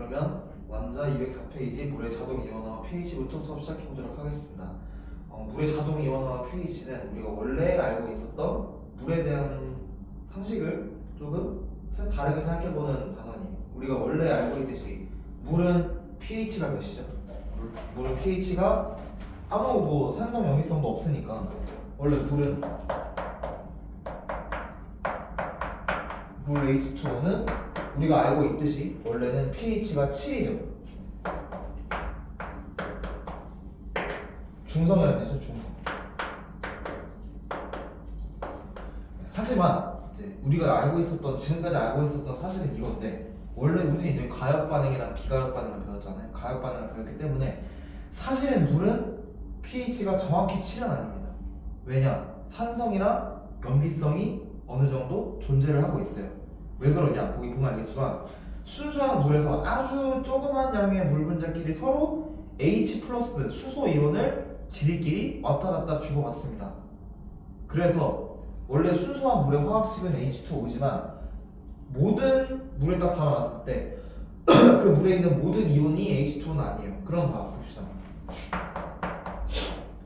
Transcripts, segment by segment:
그러면 완자 204페이지 물의 자동 이온화와 pH부터 수업 시작해 보도록 하겠습니다. 물의 자동 이온화와 pH는 우리가 원래 알고 있었던 물에 대한 상식을 조금 다르게 생각해보는 단원이에요. 우리가 원래 알고 있듯이 물은 pH가 몇이죠? 물은 pH가 아무 뭐 산성 염기성도 없으니까 원래 물은 물 H2O는 우리가 알고 있듯이 원래는 pH가 7이죠. 중성이라는 뜻이죠. 중성. 하지만 이제 우리가 알고 있었던 지금까지 알고 있었던 사실은 이건데 원래 우리는 이제 가역 반응이랑 비가역 반응을 배웠잖아요. 가역 반응을 배웠기 때문에 사실은 물은 pH가 정확히 7은 아닙니다. 왜냐? 산성이랑 염기성이 어느 정도 존재를 하고 있어요. 왜 그러냐? 거기 보면 알겠지만 순수한 물에서 아주 조그만 양의 물 분자끼리 서로 H 플러스 수소 이온을 지들끼리 왔다 갔다 주고받습니다. 그래서 원래 순수한 물의 화학식은 H2O지만 모든 물에 딱 담아놨을 때 그 물에 있는 모든 이온이 H2O는 아니에요. 그럼 봅시다.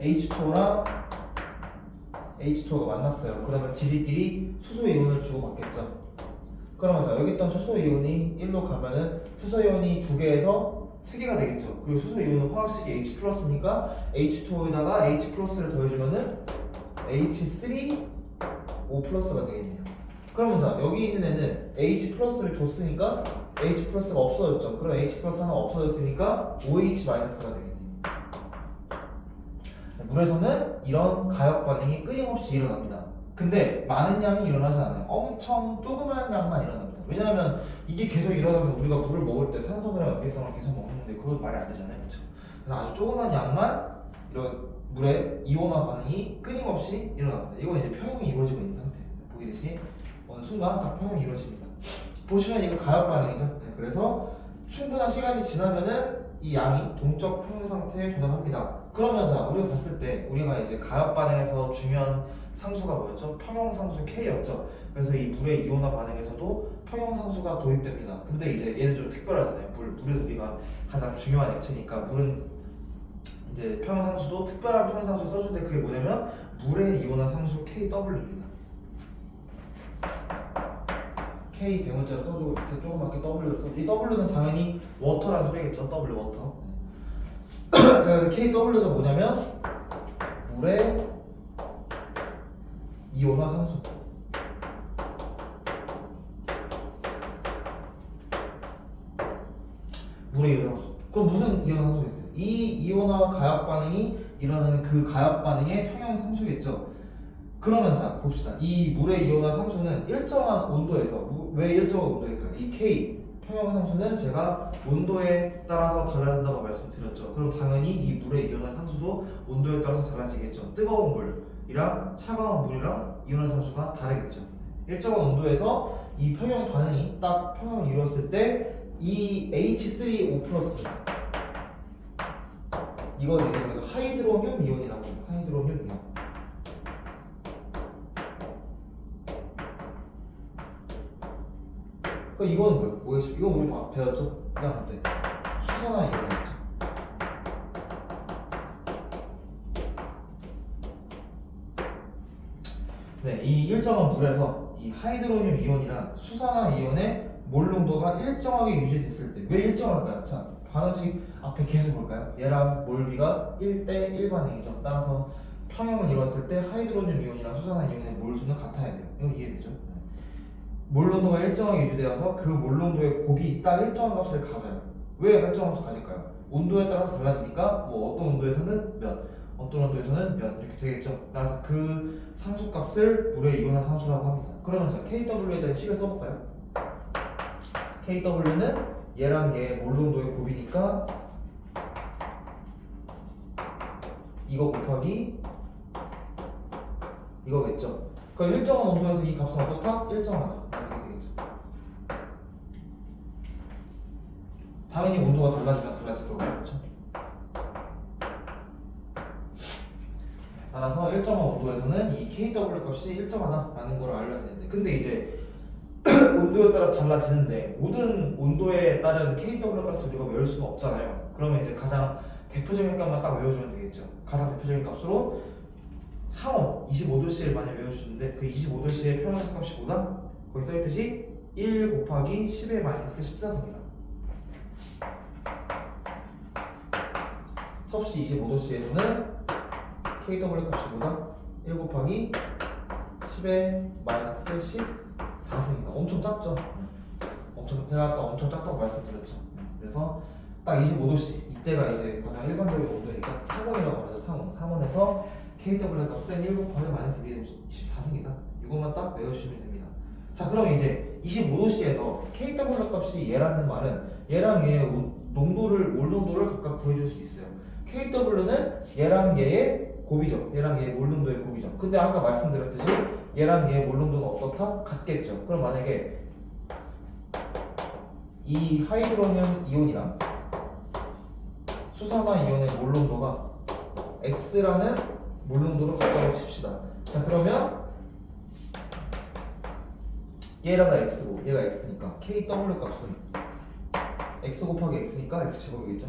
H2O랑 H2O가 만났어요. 그러면 지들끼리 수소 이온을 주고받겠죠. 그러면 자 여기 있던 수소 이온이 1로 가면은 수소 이온이 2개에서 3개가 되겠죠. 그리고 수소 이온은 화학식이 H 플러스니까 H2O에다가 H 플러스를 더해주면은 H3O 플러스가 되겠네요. 그러면 자 여기 있는 애는 H 플러스를 줬으니까 H 플러스가 없어졌죠. 그럼 H 플러스 하나 없어졌으니까 OH 마이너스가 되겠네요. 물에서는 이런 가역 반응이 끊임없이 일어납니다. 근데 많은 양이 일어나지 않아요. 엄청 조그만 양만 일어납니다. 왜냐하면 이게 계속 일어나면 우리가 물을 먹을 때 산성이랑 염기성을 계속 먹는데 그건 말이 안 되잖아요. 그렇죠? 그래서 아주 조그만 양만 이런 물의 이온화 반응이 끊임없이 일어납니다. 이건 이제 평형이 이루어지고 있는 상태예요. 보이듯이 어느 순간 다 평형이 이루어집니다. 보시면 이거 가역 반응이죠. 네, 그래서 충분한 시간이 지나면은 이 양이 동적 평형 상태에 도달합니다. 그러면 자 우리가 봤을 때 우리가 이제 가역 반응에서 중요한 상수가 뭐였죠? 평형 상수 K였죠. 그래서 이 물의 이온화 반응에서도 평형 상수가 도입됩니다. 근데 이제 얘는 좀 특별하잖아요. 물은 우리가 가장 중요한 액체니까 물은 이제 평형 상수도 특별한 평형 상수 써주는데 그게 뭐냐면 물의 이온화 상수 KW입니다. K 대문자로 써주고 밑에 조그맣게 W를 써. 이 W는 당연히 워터라는 소리겠죠. W 워터. 그 KW가 뭐냐면 물의 이온화 상수. 물의 이온화 상수. 그럼 무슨 이온화 상수가 있어요? 이 이온화 가역 반응이 일어나는 그 가역 반응의 평형 상수겠죠. 그러면 자 봅시다. 이 물의 이온화 상수는 일정한 온도에서 왜 일정한 온도일까요? 이 K 평형 상수는 제가 온도에 따라서 달라진다고 말씀드렸죠. 그럼 당연히 이 물의 이온화 상수도 온도에 따라서 달라지겠죠. 뜨거운 물이랑 차가운 물이랑 이온화 상수가 다르겠죠. 일정한 온도에서 이 평형 반응이 딱 평형을 이루었을 때 이 H3O 플러스 이건 이제 우리가 하이드로늄 이온이라고 해요. 하이드로늄 이온. 이거는 뭐였죠? 이거 우리 배웠죠? 그냥 그때 수산화 이온이었죠. 네, 이 일정한 물에서 이 하이드로늄 이온이랑 수산화 이온의 몰 농도가 일정하게 유지됐을 때 왜 일정할까요? 자, 반응식 앞에 계속 볼까요? 얘랑 몰비가 1대1 반응이죠. 따라서 평형을 이뤘을 때 하이드로늄 이온이랑 수산화 이온의 몰수는 같아야 돼요. 이건 이해되죠? 몰 농도가 일정하게 유지되어서 그 몰 농도의 곱이 딱 일정한 값을 가져요. 왜 일정한 값을 가질까요? 온도에 따라서 달라지니까 뭐 어떤 온도에서는 몇, 어떤 온도에서는 몇 이렇게 되겠죠. 따라서 그 상수값을 물의 이온화 상수라고 합니다. 그러면 자 KW에 대한 식을 써볼까요? KW는 얘랑 얘 몰 농도의 곱이니까 이거 곱하기 이거겠죠. 그럼 일정한 온도에서 이 값은 어떻다? 일정하다. 이렇게 되겠죠. 당연히 온도가 달라지면 달라질 거고 그렇죠. 따라서 일정한 온도에서는 이 KW 값이 일정하다라는 걸 알려야 되는데 근데 이제 온도에 따라 달라지는데 모든 온도에 따른 kW 값을 우리가 외울 수는 없잖아요. 그러면 이제 가장 대표적인 값만 딱 외워주면 되겠죠. 가장 대표적인 값으로 상온 25도씨를 만약 외워주는데 그 25도씨의 표현함수 값이 뭐다? 거기 써있듯이 1 곱하기 10의 마이너스 14입니다. 섭씨 25도씨에서는 kW 값이 뭐다? 1 곱하기 10의 마이너스 14입니다. 엄청 작죠? 제가 아까 엄청 작다고 말씀드렸죠. 그래서 딱 25도씨 이때가 이제 가장 일반적인 온도니까 상온이라고 하죠. 상온에서 kW 값은 1 곱하기 마이너스 14입니다. 이것만 딱 외워주시면 됩니다. 자, 그럼 이제 25도씨에서 kW 값이 얘라는 말은 얘랑 얘의 농도를 몰 농도를 각각 구해줄 수 있어요. kW는 얘랑 얘의 곱이죠. 얘랑 얘의 몰 농도의 곱이죠. 근데 아까 말씀드렸듯이 얘랑 얘의 몰 농도는 어떻다? 같겠죠. 그럼 만약에 이 하이드로늄 이온이랑 수산화 이온의 몰 농도가 X라는 몰 농도로 같다고 칩시다. 자, 그러면 얘가 X고 얘가 X니까 KW 값은 X 곱하기 X니까 X제곱이겠죠.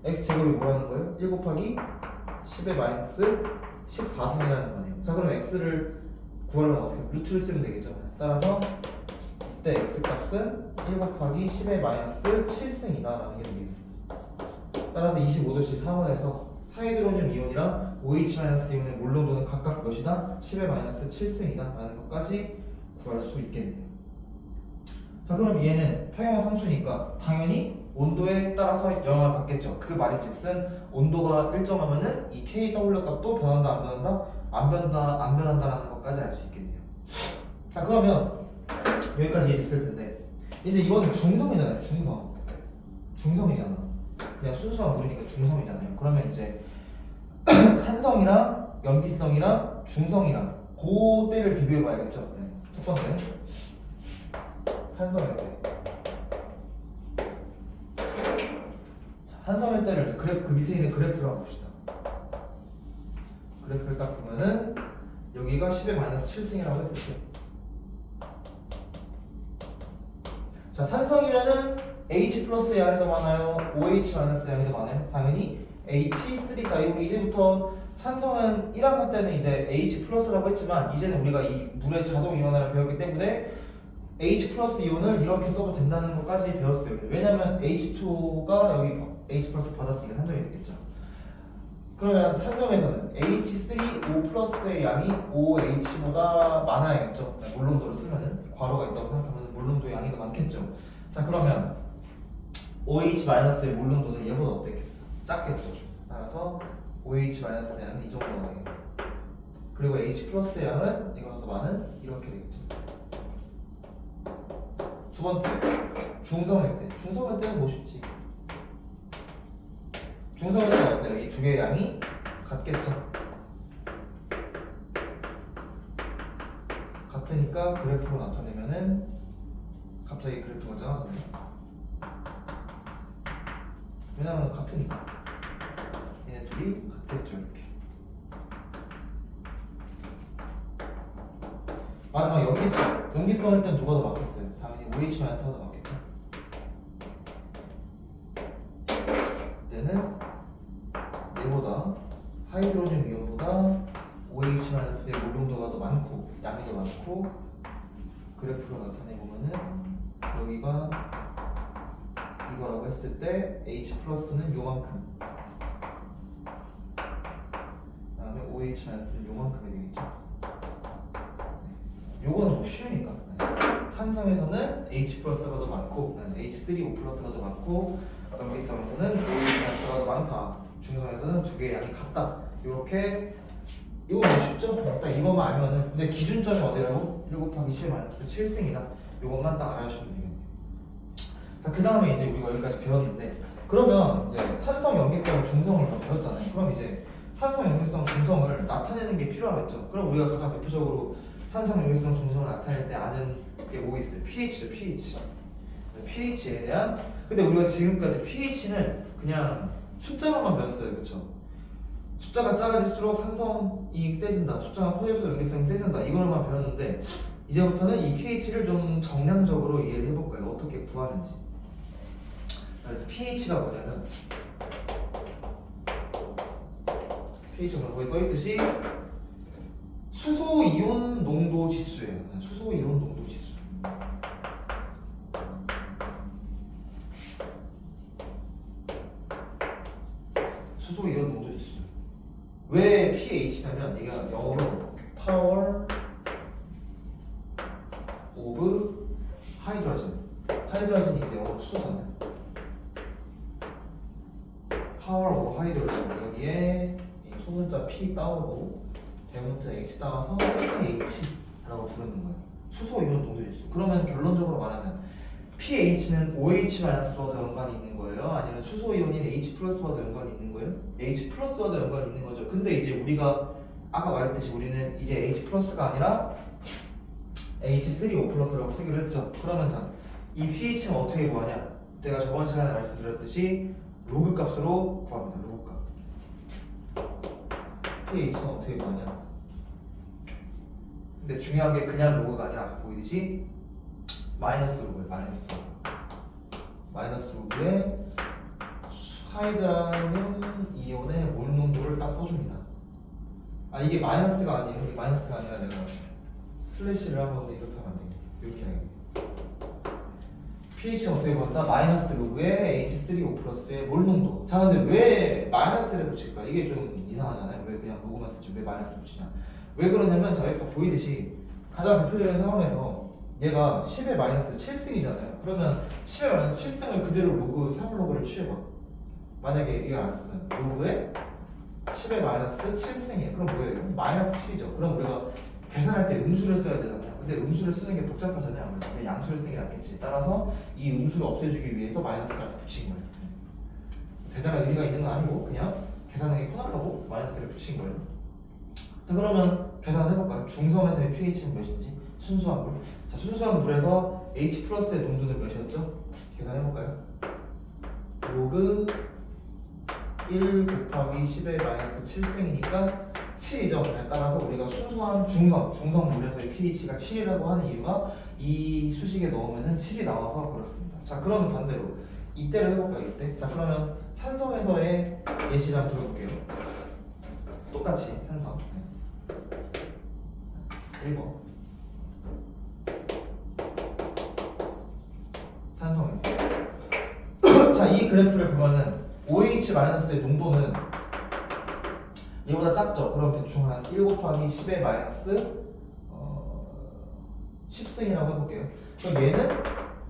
X제곱이 뭐라는 거예요? 1 곱하기 10의 마이너스 14승이라는 거네요. 자, 그럼 X를 구하려면 어떻게 루트를 쓰면 되겠죠. 따라서 이때 X 값은 1 곱하기 10의 마이너스 7승이다 라는 게 되겠습니다. 따라서 25도씨 상온에서 하이드로늄 이온이랑 OH-이온의 몰 농도는 각각 몇이다? 10의 마이너스 7승이다 라는 것까지 구할 수 있겠네요. 자, 그럼 얘는 평형한 상수니까 당연히 온도에 따라서 영향을 받겠죠. 그 말이 즉슨 온도가 일정하면은 이 kW 값도 변한다 안 변한다? 안 변한다라는 것까지 알 수 있겠네요. 자, 그러면 여기까지 이해됐을 텐데 이제 이거는 중성이잖아요. 중성이잖아. 그냥 순수한 물이니까 중성이잖아요. 그러면 이제 산성이랑 염기성이랑 중성이랑 그때를 비교해 봐야겠죠. 네. 첫 번째 산성일 때. 산성일 때를 그 밑에 있는 그래프를 한번 봅시다. 그래프를 딱 보면은 여기가 10의 마이너스 7승이라고 했을 때. 자, 산성이면은 H 플러스의 양이 더 많아요? OH 마이너스의 양이 더 많아요? 당연히 H3. 자, 우리 이제부터 산성은 1학년 때는 이제 H 플러스라고 했지만 이제는 우리가 이 물의 자동 이온화를 배웠기 때문에 H 플러스 이온을 이렇게 써도 된다는 것까지 배웠어요. 왜냐면 H2가 여기 H 플러스 받았으니까 산성이 됐겠죠. 그러면 산성에서는 H3O 플러스의 양이 OH보다 많아야겠죠. 몰 농도를 쓰면은 괄호가 있다고 생각하면 몰 농도의 양이 더 많겠죠. 자, 그러면 OH 마이너스의 몰 농도는 얘보다 어땠겠어? 작겠죠. 따라서 OH 마이너스의 양은 이 정도가 되겠죠. 그리고 H 플러스의 양은 이거보다 더 많은 이렇게 되겠죠. 두 번째, 중성일 때. 중성일 때는 뭐 쉽지? 중성일 때는 어때요? 이 두 개의 양이 같겠죠? 같으니까 그래프로 나타내면은 갑자기 그래프가 작아졌네요. 왜냐면 같으니까. 얘네 둘이 같겠죠, 이렇게. 마지막 염기성일 땐 누가 더 많겠어요? 당연히 OH-가 더 많겠죠. 이때는 얘보다 하이드로늄 이온보다 OH-의 몰 농도가 더 많고 양이 더 많고 그래프로 나타내 보면은 여기가 이거라고 했을 때 H 플러스는 요만큼, 그다음에 OH-는 요만큼이 되겠죠. 요거는 뭐 쉬우니까. 산성에서는 H 플러스가 더 많고 H3O 플러스가 더 많고 염기성에서는 OH-가 더 많다. 중성에서는 두 개의 양이 같다. 이렇게 이거 뭐 쉽죠? 딱 이것만 알면은. 근데 기준점이 어디라고? 1 곱하기 10 마이너스 7승이다. 이것만 딱 알아주시면 되겠네요. 자, 그 다음에 이제 우리가 여기까지 배웠는데 그러면 이제 산성, 염기성, 중성을 다 배웠잖아요. 그럼 이제 산성, 염기성, 중성을 나타내는 게 필요하겠죠. 그럼 우리가 가장 대표적으로 산성, 염기성, 중성을 나타낼 때 아는 게 뭐 있어요? pH죠, pH. pH에 대한. 근데 우리가 지금까지 pH는 그냥 숫자로만 배웠어요, 그렇죠? 숫자가 작아질수록 산성이 세진다, 숫자가 커질수록 염기성이 세진다, 이거로만 배웠는데 이제부터는 이 pH를 좀 정량적으로 이해를 해볼 거예요. 어떻게 구하는지. pH가 뭐냐면 pH가 거기 써있듯이 수소 이온 농도 지수예요. 수소 이온 농도 지수. 수소 이온 농도 지수. 왜 pH냐면 얘가 영어로 power of hydrogen. 하이드로젠이 이제 영어로 수소잖아요. power of hydrogen. 여기에 이 소문자 P 따오고 대문자 H 따가서 pH라고 부르는 거예요. 수소 이온 농도 지수. 그러면 결론적으로 말하면 pH는 OH-와도 연관이 있는 거예요? 아니면 수소 이온인 H+와도 연관이 있는 거예요? H+와도 연관이 있는 거죠. 근데 이제 우리가 아까 말했듯이 우리는 이제 H+가 아니라 H3O+라고 쓰기로 했죠. 그러면 자, 이 pH는 어떻게 구하냐? 내가 저번 시간에 말씀드렸듯이 로그 값으로 구합니다. 로그 값. pH는 어떻게 구하냐? 근데 중요한 게 그냥 로그가 아니라 아까 보이듯이 마이너스 로그예요. 마이너스 로그. 마이너스 로그에 하이드라늄 이온의 몰 농도를 딱 써줍니다. 아 이게 마이너스가 아니에요. 이게 마이너스가 아니라 내가 슬래시를 한번 이렇게 하면 안 돼. 이렇게 해야겠다. pH는 어떻게 구한다? 마이너스 로그에 H3O+의 몰 농도. 자 근데 왜 마이너스를 붙일까? 이게 좀 이상하잖아요. 왜 그냥 로그만 쓰지 왜 마이너스를 붙이냐? 왜 그러냐면 자 여기 보이듯이 가장 대표적인 상황에서 얘가 10의 마이너스 7승이잖아요. 그러면 10의 마이너스 7승을 그대로 로그 3 로그를 취해봐. 만약에 이걸 안 쓰면 로그에 10의 마이너스 7승이에요. 그럼 뭐예요? 마이너스 7이죠. 그럼 우리가 계산할 때 음수를 써야 되잖아요. 근데 음수를 쓰는 게 복잡하잖아요. 그래서 양수를 쓰는 게 낫겠지. 따라서 이 음수를 없애주기 위해서 마이너스를 붙인 거예요. 대단한 의미가 있는 건 아니고 그냥 계산하기 편하려고 마이너스를 붙인 거예요. 자 그러면 계산을 해볼까요? 중성에서의 pH는 몇인지 순수한 물. 자 순수한 물에서 H+의 농도는 몇이었죠? 계산해볼까요? 로그 1 곱하기 10의 마이너스 7승이니까 7이죠. 따라서 우리가 순수한 중성물에서의 pH가 7이라고 하는 이유가 이 수식에 넣으면 7이 나와서 그렇습니다. 자 그러면 반대로 이때를 해볼까요? 이때. 자 그러면 산성에서의 예시를 한번 들어볼게요. 똑같이 산성 1번 산성에서 자 이 그래프를 보면은 OH-의 농도는 얘보다 작죠? 그럼 대충 한 1 곱하기 10의 마이너스 10승이라고 해볼게요. 그럼 얘는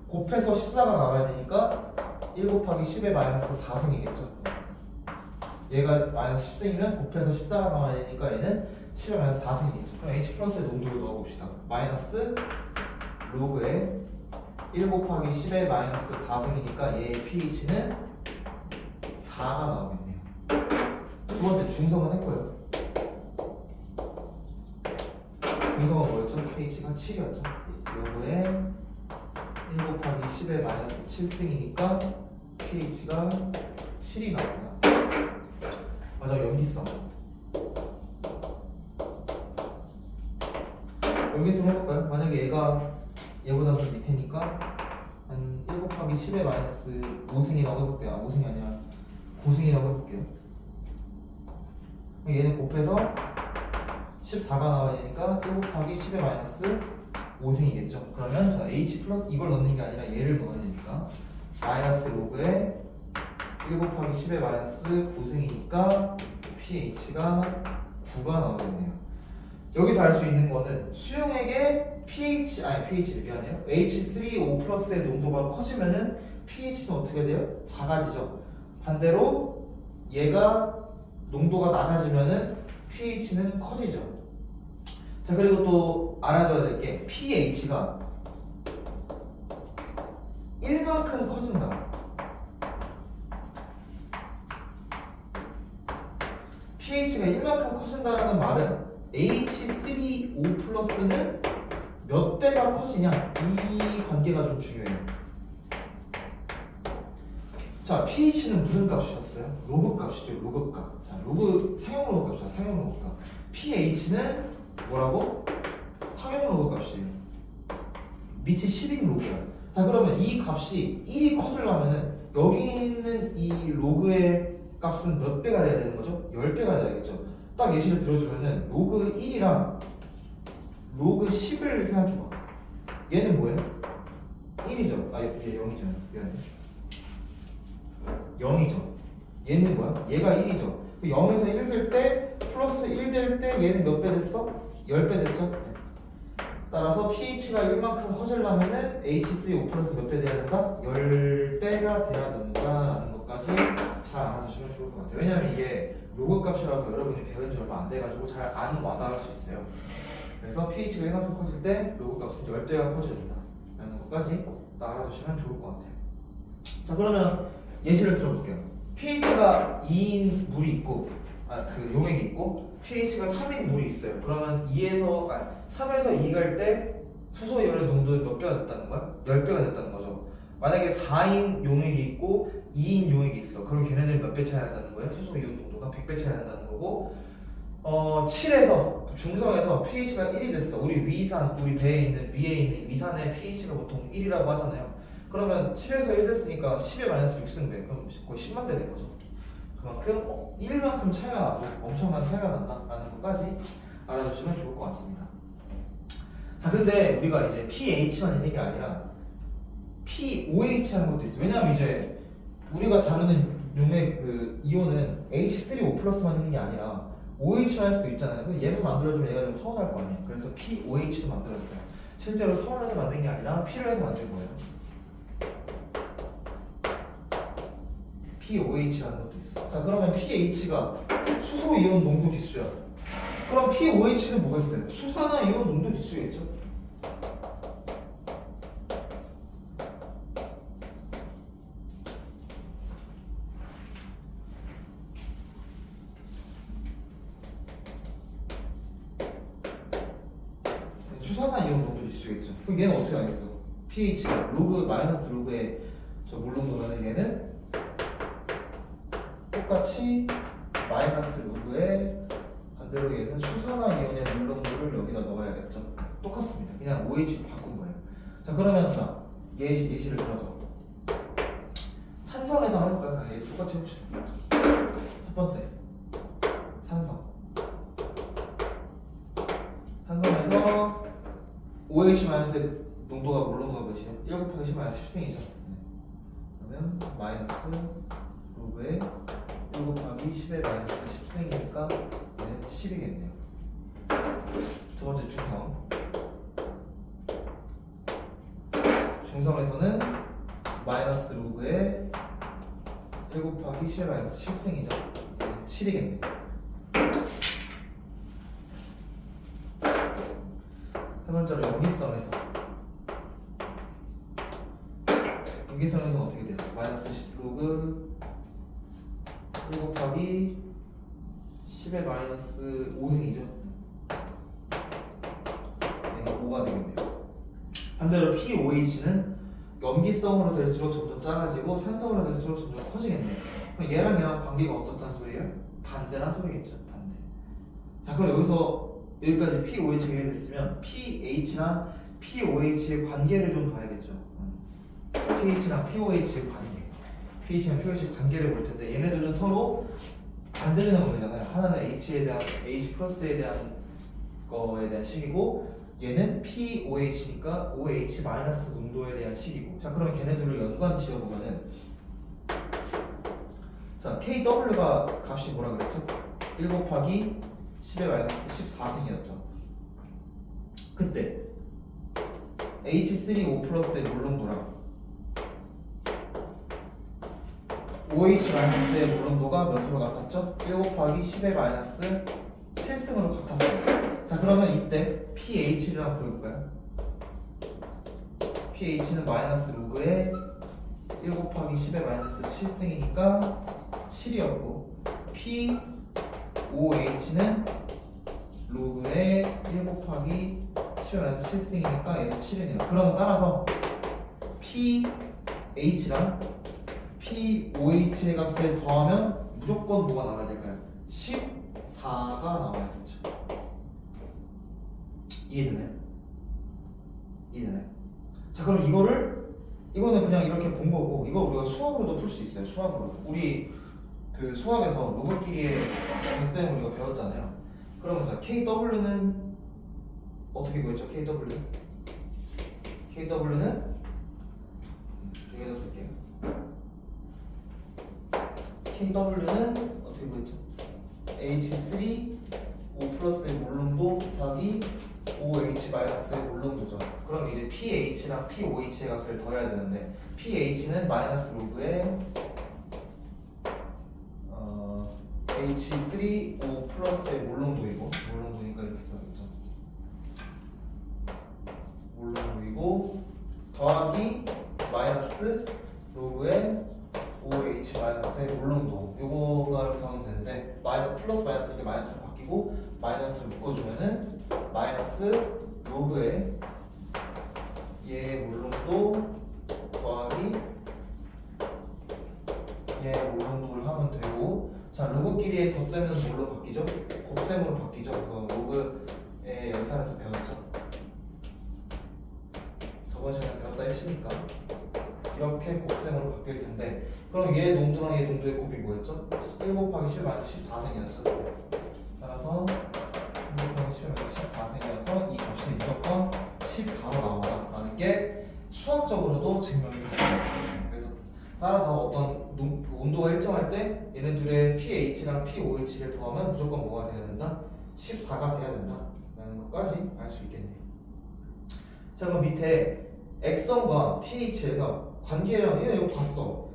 곱해서 14가 나와야 되니까 1 곱하기 10의 마이너스 4승이겠죠? 얘가 마이너스 10승이면 곱해서 14가 나와야 되니까 얘는 10의 마이너스 4승이겠죠? 그럼 H+의 농도를 넣어봅시다. 마이너스 로그에 1 곱하기 10의 마이너스 4승이니까 얘의 pH는 4가 나오겠네요. 두 번째 중성은 했고요. 중성은 뭐였죠? pH가 7이었죠. 로그에 1 곱하기 10의 마이너스 7승이니까 pH가 7이 나옵니다. 맞아, 염기성. 염기성 해볼까요? 만약에 얘보다 좀 밑에니까 한 1 곱하기 10의 마이너스 5승이라고 해볼게요. 아, 5승이 아니라 9승이라고 해볼게요. 얘는 곱해서 14가 나와야 되니까 1 곱하기 10의 마이너스 5승이겠죠. 그러면 자 H 플러스 이걸 넣는 게 아니라 얘를 넣어야 되니까 마이너스 로그에 1 곱하기 10의 마이너스 9승이니까 pH가 9가 나오겠네요. 여기서 알 수 있는 거는 수용액의 pH를 미안해요. H3O+의 농도가 커지면은 pH는 어떻게 돼요? 작아지죠. 반대로 얘가 농도가 낮아지면은 pH는 커지죠. 자 그리고 또 알아둬야 될 게 pH가 1만큼 커진다. pH가 1만큼 커진다라는 말은 H3O+는 몇 배가 커지냐 이 관계가 좀 중요해요. 자 pH는 무슨 값이었어요? 로그 값이죠. 로그 값. 자 로그 상용 로그 값이죠. 상용 로그 값. pH는 뭐라고? 상용 로그 값이에요. 밑이 10인 로그야. 자 그러면 이 값이 1이 커지려면은 여기 있는 이 로그의 값은 몇 배가 돼야 되는 거죠? 10배가 돼야겠죠. 딱 예시를 들어주면은 로그 1이랑 로그 10을 생각해봐. 얘는 뭐예요? 1이죠. 아, 얘 0이죠. 미안해. 0이죠. 얘는 뭐야? 얘가 1이죠. 0에서 1 될 때 플러스 1 될 때 얘는 몇 배 됐어? 10배 됐죠? 따라서 pH가 1만큼 커지려면은 H3O 플러스 몇 배 돼야 된다? 10배가 돼야 된다라는 것까지 잘 알아주시면 좋을 것 같아요. 왜냐면 이게 로그 값이라서 여러분이 배운 지 얼마 안 돼가지고 잘 안 와닿을 수 있어요. 그래서 pH가 1만큼 커질 때 로그 값은 10배가 커져야 된다라는 것까지 딱 알아주시면 좋을 것 같아요. 자 그러면 예시를 들어볼게요. pH가 2인 물이 있고 그 용액이 있고 pH가 3인 물이 있어요. 그러면 3에서 2 갈 때 수소 이온의 농도는 몇 배가 됐다는 거야? 10배가 됐다는 거죠. 만약에 4인 용액이 있고 2인 용액이 있어. 그럼 걔네들 몇 배 차이 난다는 거예요? 수소 이온 농도가 100배 차이 난다는 거고 7에서 중성에서 pH가 1이 됐어. 우리 배에 있는 위에 있는 위산의 pH가 보통 1이라고 하잖아요. 그러면 7에서 1 됐으니까 10의 마이너스 6승배 그럼 거의 10만 배 된 거죠. 그만큼 1만큼 차이가 나고 엄청난 차이가 난다라는 것까지 알아두시면 좋을 것 같습니다. 자 근데 우리가 이제 pH만 있는 게 아니라 pOH라는 것도 있어요. 왜냐하면 이제 우리가 다루는 용의 그 이온은 H3O 플러스만 있는 게 아니라 OH만 할 수도 있잖아요. 근데 얘만 만들어주면 얘가 좀 서운할 거 아니에요. 그래서 pOH도 만들었어요. 실제로 서운해서 만든 게 아니라 필요해서 만든 거예요. pOH라는 것도 있어. 자 그러면 pH가 수소 이온 농도 지수야. 그럼 pOH는 뭐겠어요? 수산화 이온 농도 지수겠죠. 수산화 이온 농도 지수겠죠. 그럼 얘는 어떻게 하겠어? pH가 로그 마이너스 로그의 저 물농도면 얘는 똑같이 마이너스 로그에 반대로 얘는 수산화 이온의 물농도를 여기다 넣어야겠죠. 똑같습니다. 그냥 OH로 바꾼 거예요. 자 그러면 자 예시를 들어서 산성에서 해볼까요? 얘 똑같이 해봅시다. 첫 번째 산성에서 OH- 농도가 물농도가 몇이에요? 1 곱하기 10-10승이죠. 그러면 마이너스 로그에 1 곱하기 10의 마이너스 10승이니까 얘는 10이겠네요. 두 번째 중성에서는 마이너스 로그에 1 곱하기 10의 마이너스 7승이죠. 얘는 7이겠네요. 세 번째로 연기성에서 어떻게 돼요? 마이너스 로그 1 곱하기 10의 마이너스 5승이죠. 얘가 5가 되겠네요. 반대로 pOH는 염기성으로 될수록 점점 작아지고 산성으로 될수록 점점 커지겠네요. 그럼 얘랑 관계가 어떻다는 소리예요? 반대란 소리겠죠. 반대. 자 그럼 여기까지 pOH가 해결됐으면 pH랑 pOH의 관계를 좀 봐야겠죠. pH랑 pOH의 관계. pH랑 pOH의 관계를 볼 텐데 얘네들은 서로 반대되는 거잖아요. 하나는 H 플러스에 대한 거에 대한 식이고 얘는 pOH니까 OH 마이너스 농도에 대한 식이고. 자 그러면 걔네들을 연관 지어보면은 자 KW가 값이 뭐라 그랬죠? 1 곱하기 10의 마이너스 14승이었죠. 그때 H3O 플러스의 물농도랑 OH-의 물농도가 몇으로 같았죠? 1 곱하기 10의 마이너스 7승으로 같았어요. 자 그러면 이때 pH를 한번 구해볼까요? pH는 마이너스 로그에 1 곱하기 10의 마이너스 7승이니까 7이었고 pOH는 로그에 1 곱하기 10의 마이너스 7승이니까 얘도 7이네요. 그러면 따라서 pH랑 pOH의 값을 더하면 무조건 뭐가 나와야 될까요? 14가 나와야겠죠. 이해되나요? 그럼 이거는 그냥 이렇게 본 거고, 이거 우리가 수학으로도 풀 수 있어요. 수학으로. 우리 그 수학에서 로그끼리의 덧셈을 우리가 배웠잖아요. 그러면 자, KW는 어떻게 구했죠? KW는 여기다 쓸게요. KW는 어떻게 구했죠? H3 O 플러스의 몰롱도 곱하기 OH 마이너스의 몰롱도죠. 그럼 이제 PH랑 POH의 값을 더해야 되는데, PH는 마이너스 로그의 H3O 플러스의 몰롱도니까 이렇게 써야겠죠. 몰롱도이고 더하기 마이너스 로그의 OH 마이너스의 몰롱도, 요거가 이렇게 하면 되는데, 플러스 마이너스 이렇게 마이너스로 바뀌고 마이너스를 묶어주면은 마이너스 로그의 얘 몰롱도 더하기 얘 몰롱도를 하면 되고, 자, 로그끼리의 덧셈은 뭘로 바뀌죠? 곱셈으로 바뀌죠. 그 로그의 연산에서 배웠죠. 저번 시간에 배웠다 했으니까 이렇게 곱셈으로 바뀔 텐데, 그럼 얘 농도랑 얘 농도의 곱이 뭐였죠? 1 곱하기 10 마이너스 14승이었죠. 따라서 1 곱하기 10 마이너스 14승이어서 이 값이 무조건 14로 나온다 라는 게 수학적으로도 증명이 됐습니다. 그래서 따라서 어떤 온도가 일정할 때 얘네들의 pH랑 pOH를 더하면 무조건 뭐가 돼야 된다? 14가 돼야 된다 라는 것까지 알 수 있겠네요. 자, 그럼 밑에 액성과 pH에서 관계를 이거 봤어.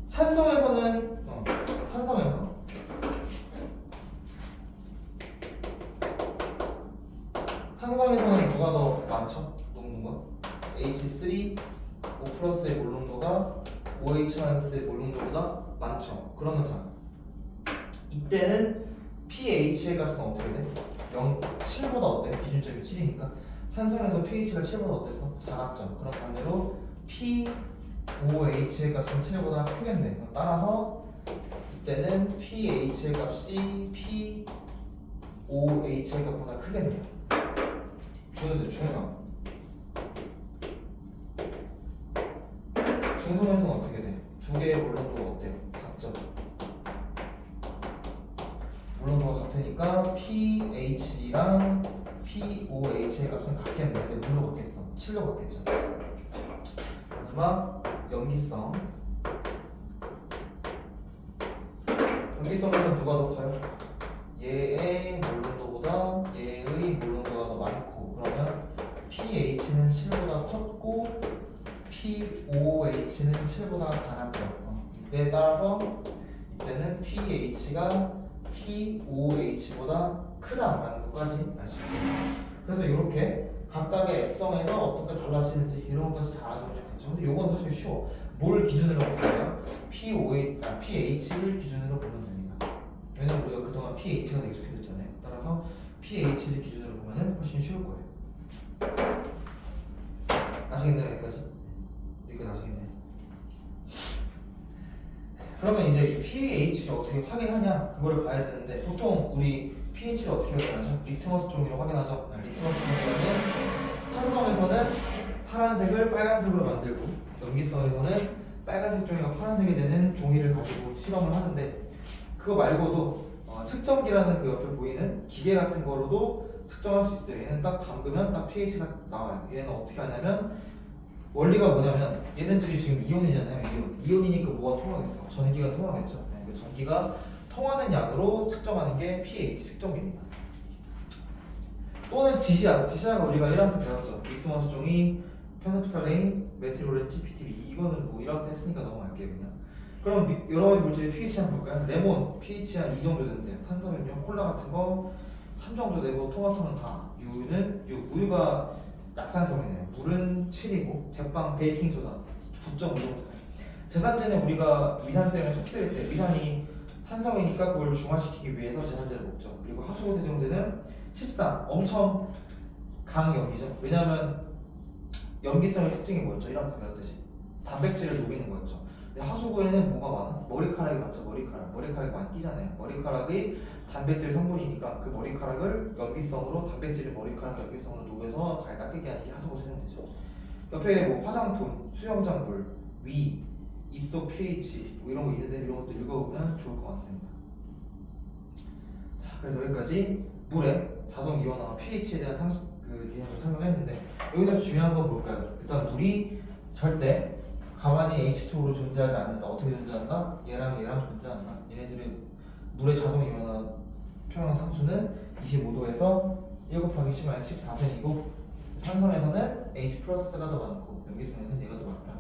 산성에서는 산성에서는 누가 더 많죠? 농도가 H3 O 플러스의 몰농도가 OH-의 몰농도보다 많죠. 그러면 자, 이때는 pH의 값은 어떻게 돼? 7보다 어때? 기준점이 7이니까 산성에서 pH가 7보다 어땠어? 작았죠. 그럼 반대로 pOH의 값은 7보다 크겠네. 그럼 따라서 이때는 pH의 값이 pOH의 값보다 크겠네요. 중성. 중성에서는 어떻게 돼? 두 개의 몰롱도가 어때요? 같죠? 몰롱도가 같으니까 pH랑 pOH의 값은 같겠네. 근데 뭘로 같겠어? 7로 같겠죠. 마지막 염기성. 염기성에서 누가 더 커요? 얘의 몰롱도보다 얘의 몰롱도가 더 많고, 그러면 pH는 7보다 컸고 pOH는 7보다 작았죠. 이때에 따라서 이때는 pH가 pOH보다 크다라는 것까지 알 수 있겠네요. 그래서 이렇게 각각의 액성에서 어떻게 달라지는지 이런 것까지 잘 알아주면 좋겠죠. 근데 이건 사실 쉬워. 뭘 기준으로 볼까요? pH를 기준으로 보면 됩니다. 왜냐면 우리가 그동안 pH가 되게 익숙해졌잖아요. 따라서 pH를 기준으로 보면 훨씬 쉬울 거예요. 아시겠나요? 여기까지 아시겠네요. 그러면 이제 이 pH를 어떻게 확인하냐 그거를 봐야 되는데, 보통 우리 pH를 어떻게 확인하죠? 리트머스 종이로 확인하죠. 리트머스 종이는 산성에서는 파란색을 빨간색으로 만들고, 염기성에서는 빨간색 종이가 파란색이 되는 종이를 가지고 실험을 하는데, 그거 말고도 측정기라는 그 옆에 보이는 기계 같은 거로도 측정할 수 있어요. 얘는 딱 담그면 딱 pH가 나와요. 얘는 어떻게 하냐면, 원리가 뭐냐면 얘네들이 지금 이온이잖아요. 이온이니까 뭐가 통하겠어? 전기가 통하겠죠. 그 전기가 통하는 양으로 측정하는 게 pH 측정기입니다. 또는 지시약 우리가 1학년 때 배웠죠. 리트머스 종이, 페노프탈레인, 메틸오렌지, PTB. 이거는 뭐 1학년 때 했으니까 넘어갈게요 그냥. 그럼 여러 가지 물질의 pH 한번 볼까요? 레몬 pH 한 2 정도 된대요. 탄산음료, 콜라 같은 거 3 정도 되고, 토마토는 4, 우유는 6. 우유가 약산성이네요. 물은 7이고, 제빵, 베이킹소다 9.5 정도. 제산제는 우리가 위산 때문에 속쓰릴 때 위산이 산성이니까 그걸 중화시키기 위해서 제산제를 먹죠. 그리고 하수구 세정제는 13, 엄청 강염기죠. 왜냐하면 염기성의 특징이 뭐였죠? 1학년 때 배웠듯이 단백질을 녹이는 거였죠. 근데 하수구에는 뭐가 많아? 머리카락이 많죠. 머리카락이 많이 끼잖아요. 머리카락이 단백질 성분이니까 그 머리카락을 염기성으로, 단백질을 머리카락 염기성으로 녹여서 잘 닦이게 하는 게 하수구 세정제죠. 옆에 뭐 화장품, 수영장물, 위, 입속 pH 뭐 이런 거 있는데 이런 것도 읽어보면 좋을 것 같습니다. 자, 그래서 여기까지 물의 자동 이온화와 pH에 대한 그 개념을 설명했는데 여기서 중요한 건 뭘까요? 일단 물이 절대 가만히 H2로 존재하지 않는다. 어떻게 존재한다? 얘랑 존재한다. 얘네들의 물의 자동 이온화 평형 상수는 25도에서 1 곱하기 10-14승이고 산성에서는 H 플러스가 더 많고 염기성에서는 얘가 더 많다.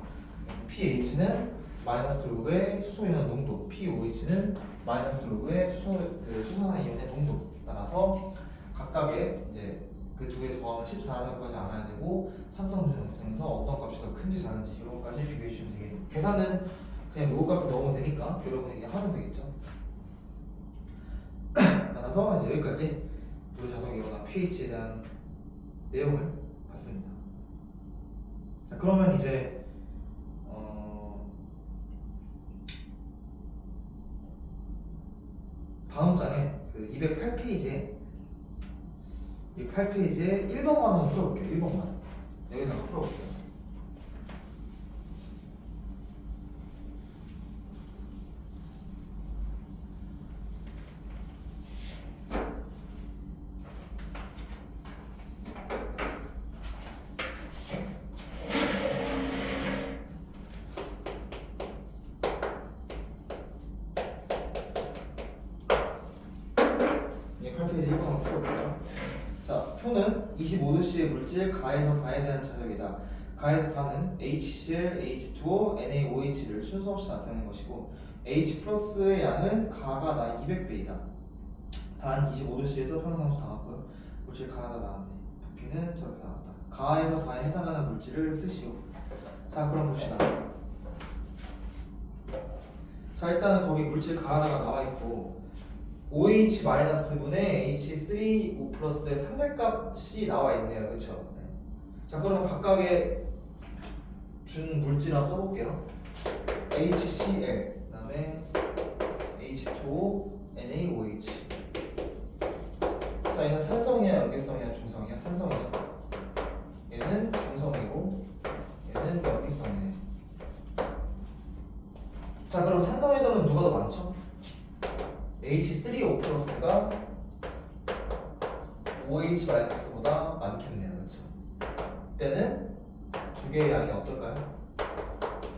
pH는 마이너스 로그의 수소 이온 농도, pOH는 마이너스 로그의 수산화 이온의 농도 따라서 각각의 이제 그 두 개 더하면 14까지 알아야 되고 산성 전형성에서 어떤 값이 더 큰지 작은지 이런 것까지 비교해 주시면 되겠네요. 계산은 그냥 로그 값을 넣으면 되니까 여러분이 하면 되겠죠. 따라서 이제 여기까지 물의 자동 이온화 pH에 대한 내용을 봤습니다. 자, 그러면 이제 다음 장에 그 208페이지에 이 8페이지에 1번만 한번 풀어볼게요. 1번만 여기다가 풀어볼게요. 이제 8페이지 1번 한번 풀어볼게요. 자, 표는 25도씨의 물질 가에서 다에 대한 차력이다. 가에서 다는 HCl, H2O, NaOH를 순서 없이 나타내는 것이고 H 플러스의 양은 가가 나 200배이다. 단 25도씨에서 평상수 나왔고요. 물질 가나다 나왔네. 부피는 저렇게 나왔다. 가에서 다에 해당하는 물질을 쓰시오. 자, 그럼 봅시다. 자, 일단은 거기 물질 가나다가 나와있고 OH-분의 H3O 플러스의 상대값이 나와 있네요. 그쵸? 네. 자, 그럼 각각의 준 물질 한번 써볼게요. HCl, 그 다음에 H2O, NaOH. 자, 얘는 산성이야, 염기성이야, 중성이야? 산성이죠. 얘는 중성이고, 얘는 염기성이네. 자, 그럼 산성에서는 누가 더 많죠? H3O 플러스가 OH-보다 많겠네요. 그렇죠? 이때는 두 개의 양이 어떨까요?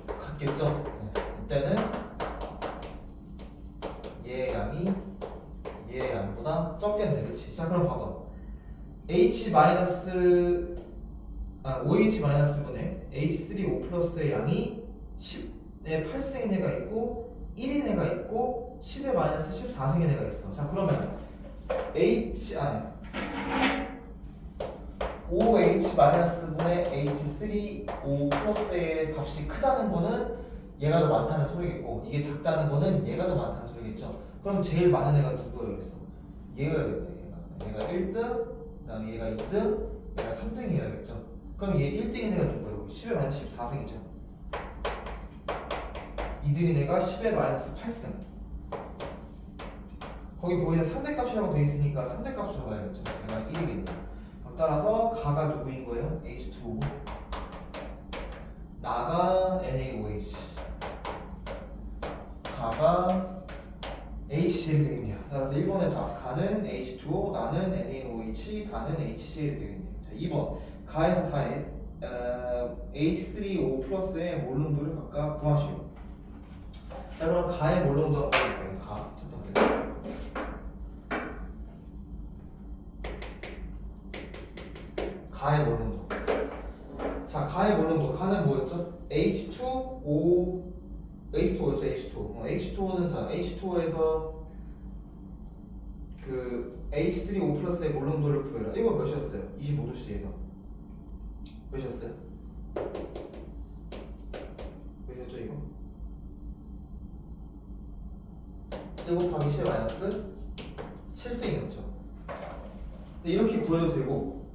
같겠죠? 네. 이때는 얘의 양이 얘의 양보다 적겠네. 그렇지? 자, 그럼 봐봐. OH-분의 H3O 플러스의 양이 10의 8승인 애가 있고 1인 애가 있고 10의 마이너스 14승인 애가 있어. 자, 그러면 OH-분의 H3O 플러스의 값이 크다는 거는 얘가 더 많다는 소리겠고 이게 작다는 거는 얘가 더 많다는 소리겠죠. 그럼 제일 많은 애가 누구여야겠어? 얘가야겠네. 얘가 1등, 그 다음에 얘가 2등, 얘가 3등이어야겠죠. 그럼 얘 1등인 애가 누구예요? 10의 마이너스 14승이죠. 2등인 애가 10의 마이너스 8승. 거기 보이는 상대값이라고 되어 있으니까 상대값으로 봐야겠죠. 얘가 1이겠네. 그럼 따라서 가가 누구인 거예요? H2O. 나가 NaOH. 가가 HCl이 되겠네요. 따라서 1번의 답. 가는 H2O, 나는 NaOH, 다는 HCl이 되겠네요. 자, 2번. 가에서 다에 H3O 플러스의 몰농도를 각각 구하시오. 자, 그럼 가의 몰농도 한번 볼게요. 가. 첫 번째. 가의 몰농도. 자, 가의 몰농도. 가는 뭐였죠? H2O, H2O였죠, H2O. H2O는 자, H2O에서 그 H3O 플러스의 몰농도를 구해라. 이거 몇이었어요? 25도씨에서. 몇이었어요? 몇이었죠, 이거? 1 곱하기 10 마이너스 7승이었죠. 근데 이렇게 구해도 되고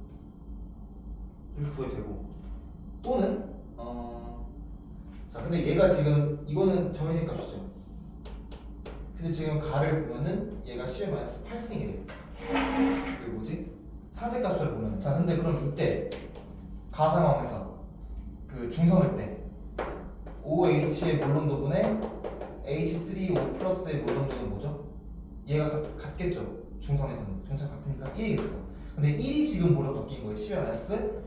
이렇게 구해도 되고 또는 자, 근데 얘가 지금 이거는 정해진 값이죠. 근데 지금 가를 보면은 얘가 10의 마이너스 8승이래. 그게 뭐지? 상대값을 보면 자, 근데 그럼 이때 가 상황에서 그 중성일 때 OH의 몰론도분의 H3O 플러스의 몰론도는 뭐죠? 얘가 같겠죠. 중성에서는 중성 같으니까 1이겠어. 근데 1이 지금 뭐로 바뀐 거예요? 10의 마이너스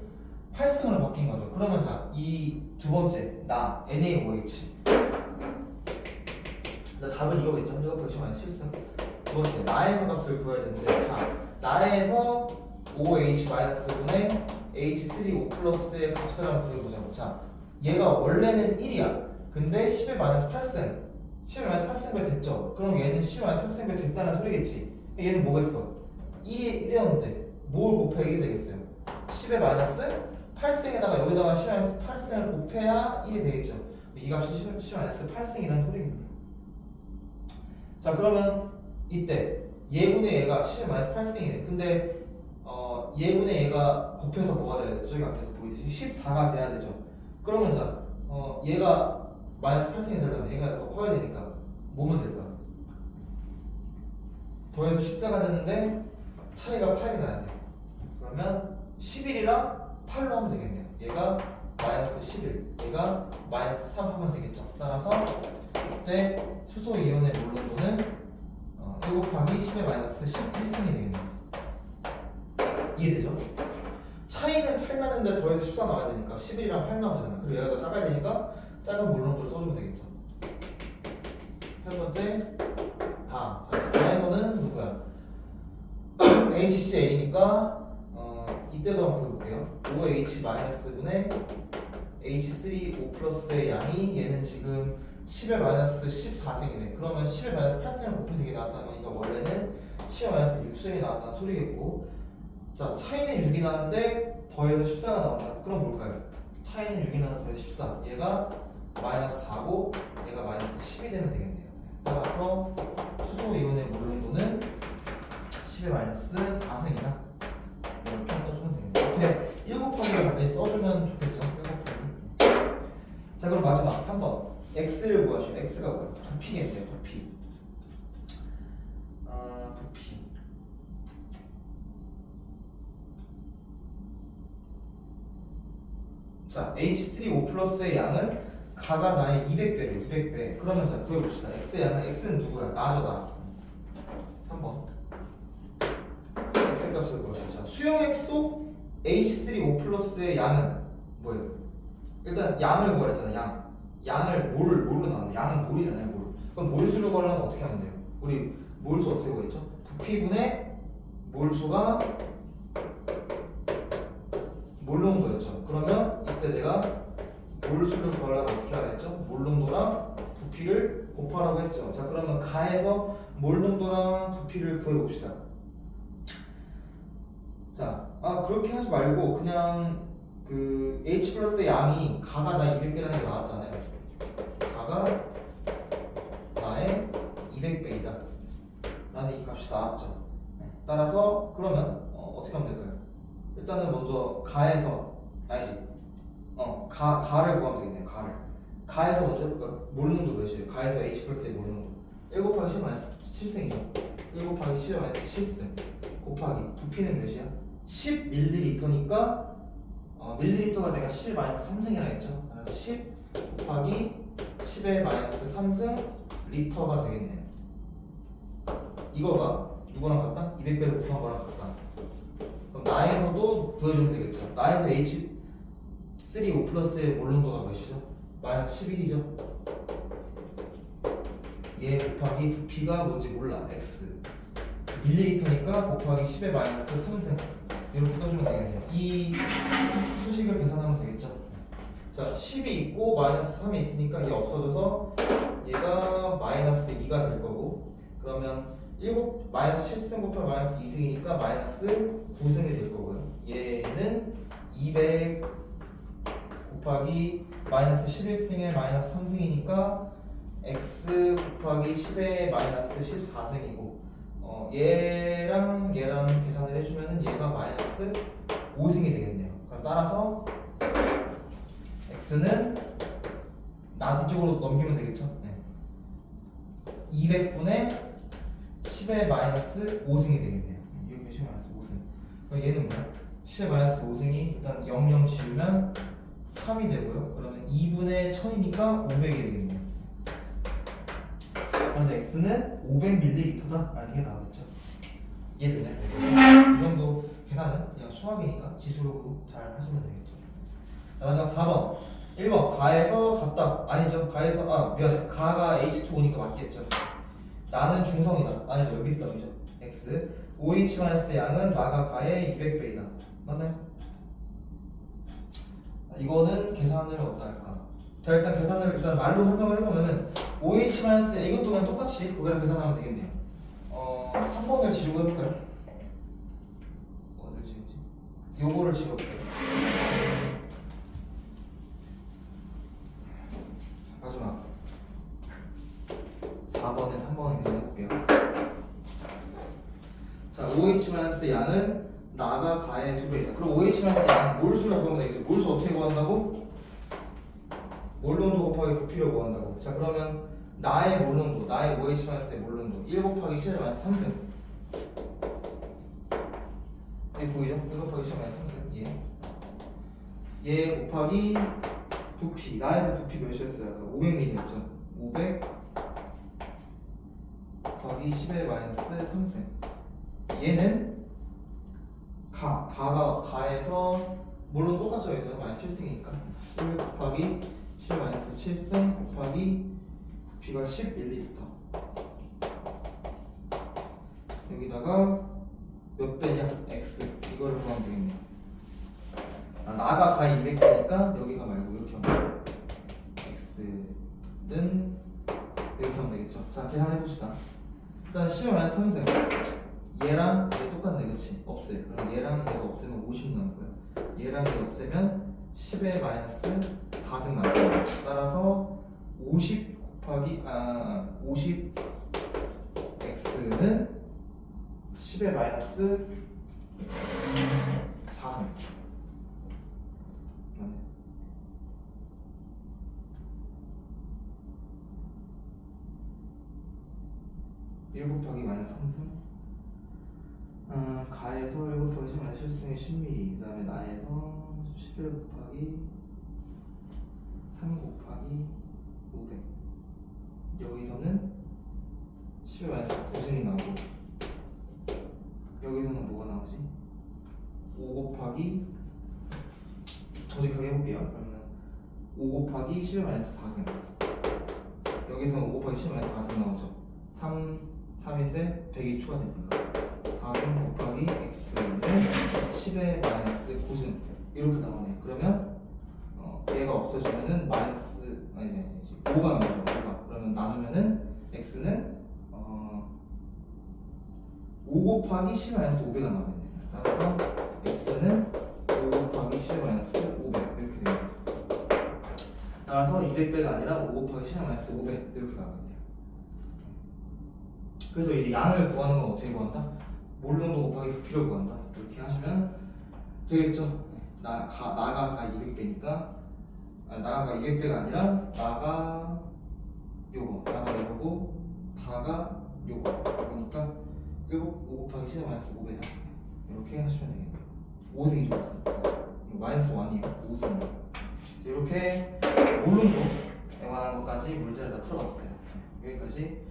8승으로 바뀐 거죠. 그러면 자, 이 두 번째 나 NaOH 답은 이거겠죠. 이거 보시면 실승. 두 번째 나에서 값을 구해야 되는데 자 나에서 OH-분의 H3O 플러스의 값을 한번 구해보자고. 자 얘가 원래는 1이야. 근데 10의 마이너스 8승 10의 마이너스 8승배 됐죠. 그럼 얘는 10의 마이너스 8승배 됐다는 소리겠지. 얘는 뭐겠어? 1이었는데 뭘 곱해야 1이 되겠어요? 10의 마이너스 8승에다가 여기다가 10의 마이너스 8승을 곱해야 1이 되겠죠. 이 값이 10의 마이너스 8승이라는 소리겠네요. 자 그러면 이때 얘분의 얘가 10의 마이너스 8승이네. 근데 얘분의 얘가 곱해서 뭐가 돼야 되죠? 저기 앞에서 보이듯이 14가 돼야 되죠. 그러면 자 얘가 마이너스 8승이 되려면 얘가 더 커야 되니까 뭐면 될까? 더해서 14가 되는데 차이가 8이 나야 돼. 그러면 11이랑 8로 하면 되겠네요. 얘가 마이너스 11, 얘가 마이너스 3 하면 되겠죠. 따라서 이때 수소 이온의 몰론도는 1 곱하기 10의 마이너스 11승이 되겠네요. 이해되죠? 차이는 8 나는데 더해서 14 나와야 되니까 11이랑 8 나오면 되잖아. 그리고 얘가 더 작아야 되니까 작은 몰론도를 써주면 되겠죠. 세 번째 다. 자, 다에서는 누구야? HCl이니까 이때도 한번 구해볼게요. OH-분의 H3O 플러스의 양이 얘는 지금 10의 마이너스 14승이네. 그러면 10의 마이너스 8승을 곱해서 이게 나왔다는 건 원래는 10의 마이너스 6승이 나왔다는 소리겠고 자 차이는 6이 나는데 더해서 14가 나온다. 그럼 뭘까요? 차이는 6이 나는데 더해서 14 얘가 마이너스 4고 얘가 마이너스 10이 되면 되겠네요. 따라서 수소 이온의 몰론도는 10의 마이너스 4승이다. 이렇게 써주면 되겠네요. 옆에 1 곱하기를 반드시 써주면 좋겠죠. 1 곱하기. 자 그럼 마지막 3번 x를 구하시오. x가 뭐야? 부피겠네요. 부피. 부피. 자 H3O 플러스의 양은 가가 나의 200배래. 200배. 그러면 자 구해봅시다. x의 양은 x는 누구야? 나죠 나. 3번 x 값을 구하시오. 자 수용액 속 H3O 플러스의 양은 뭐예요? 일단 양을 구하랬잖아. 양을 뭘로 나왔나? 양은 몰이잖아요. 몰. 그럼 몰수를 구하려면 어떻게 하면 돼요? 우리 몰수 어떻게 구했죠? 부피분의 몰수가 몰농도였죠. 그러면 이때 내가 몰수를 구하려면 어떻게 하랬죠? 몰농도랑 부피를 곱하라고 했죠. 자 그러면 가에서 몰농도랑 부피를 구해봅시다. 자 그렇게 하지 말고 그냥 그 H 플러스의 양이 가가 나 200배라는 게 나왔잖아요. 가가 나의 200배이다 라는 이 값이 나왔죠. 따라서 그러면 어떻게 하면 될까요? 일단은 먼저 가에서 아니지 가를 구하면 되겠네요. 가에서 먼저 해볼까요? 몰농도 몇이에요? 가에서 H 플러스의 몰농도 1 곱하기 10 마이너스 7승이죠. 1 곱하기 10 마이너스 7승 곱하기 부피는 몇이야? 10ml니까 밀리리터가 내가 10의 마이너스 3승이라 했죠. 그래서 10 곱하기 10의 마이너스 3승 리터가 되겠네요. 이거가 누구랑 같다? 200배를 곱한 거랑 같다. 그럼 나에서도 구해주면 되겠죠. 나에서 H3O 플러스의 몰론도가 몇이죠? 마이너스 11이죠. 얘 곱하기 부피가 뭔지 몰라. X 밀리리터니까 곱하기 10의 마이너스 3승 이렇게 써주면 되겠네요. 이 수식을 계산하면 되겠죠. 자 10이 있고 마이너스 3이 있으니까 얘 없어져서 얘가 마이너스 2가 될 거고 그러면 7 마이너스 7승 곱하기 마이너스 2승이니까 마이너스 9승이 될 거고요. 얘는 200 곱하기 마이너스 11승의 마이너스 3승이니까 x 곱하기 10의 마이너스 14승이고 얘랑 계산을 해주면은 얘가 마이너스 5승이 되겠네요. 그럼 따라서 x는 나 뒤쪽으로 넘기면 되겠죠. 네. 200분의 10의 마이너스 5승이 되겠네요. 여기 10의 마이너스 5승. 그럼 얘는 뭐야? 10의 마이너스 5승이 일단 00 지우면 3이 되고요. 그러면 2분의 1000이니까 500이 되겠네요. 그래서 x는 500ml다 라는 게 나오겠죠. 이해되나요? 이 정도 계산은 그냥 수학이니까 지수로 잘 하시면 되겠죠. 자, 마지막 4번 1번 가에서 같다. 아니죠. 가에서 미안해. 가가 H2O니까 맞겠죠. 나는 중성이다. 아니죠. 여기성이죠. x OH- 양은 나가 가의 200배이다. 맞나요? 이거는 계산을 어디다 할까? 자, 일단 계산을 일단 말로 설명을 해보면은 OH- 이것도 그냥 똑같이 그거랑 계산하면 되겠네요. 3번을 지우고 해볼까요? 어딜 지우지? 요거를 지워볼게요. 마지막 4번에 3번을 계산해볼게요. 자, OH- 양은 나가 가의 2배이다. 그럼 OH- 양 몰수를 구하면 되겠죠. 몰수 어떻게 구한다고? 몰농도 곱하기 부피를 구한다고. 자, 그러면 나의 몰농도, 나의 OH-의 몰농도 1 곱하기 10-3승. 여기 보이죠? 1 곱하기 10-3승. 얘 곱하기 부피. 나에서 부피 몇이었어요? 아까 500ml였죠. 500 곱하기 10-3승. 얘는 가에서 물론 똑같죠. 여기서 마이너스 7승이니까 1 곱하기 10-7승 곱하기 부피가 10ml. 여기다가 몇 배냐? x. 이거를 구하면 되겠네요. 나가 가에 200배니까 여기가 말고 이렇게 하면 돼요. x는 이렇게 하면 되겠죠. 자, 계산해 봅시다. 일단 10-3승. 얘랑 얘 똑같네, 그렇지? 없애. 그럼 얘랑 얘가 없애면 50 남고요. 얘랑 얘 없애면 10-4승 남고요. 따라서 50 곱하기 50 x는 10-4승. 맞네. (1 곱하기 -3승) 가에서 1 곱하기 10-7승의 10ml. 그 다음에 나에서 11 곱하기 3 곱하기 500. 여기서는 10-9승이 나오고, 여기서는 뭐가 나오지? 5 곱하기, 정직하게 해볼게요. 그러면 5 곱하기 10-4승. 여기서는 5 곱하기 10-4승 나오죠. 3인데 100이 추가됐으니까 4승 곱하기 x는 10-9승 이렇게 나오네. 그러면 얘가 없어지면은 마이너스 아니지 5가 나오죠. 5가. 그러면 나누면은 x는 5 곱하기 10-500가 나오겠네. 따라서 x는 5 곱하기 10-500 이렇게 돼요. 따라서 200배가 아니라 5 곱하기 10-500 이렇게 나오겠네요. 그래서 이제 양을 구하는 건 어떻게 구한다? 몰농도 곱하기 부피를 구한다. 이렇게 하시면 되겠죠. 나가 가 200배니까 나가 200배가 아니라 나가 요거고 다가 요거. 그러니까 5 곱하기 10-5배다. 이렇게 하시면 되겠네요. 5승이죠. 5승. 마이너스 1이에요. 5승. 이렇게 몰농도에 관한 것까지 문제를 다 풀어봤어요. 여기까지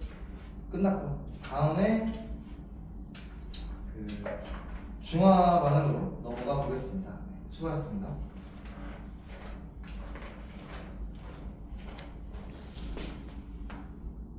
끝났고, 다음에 중화 반응으로 넘어가 보겠습니다. 수고하셨습니다.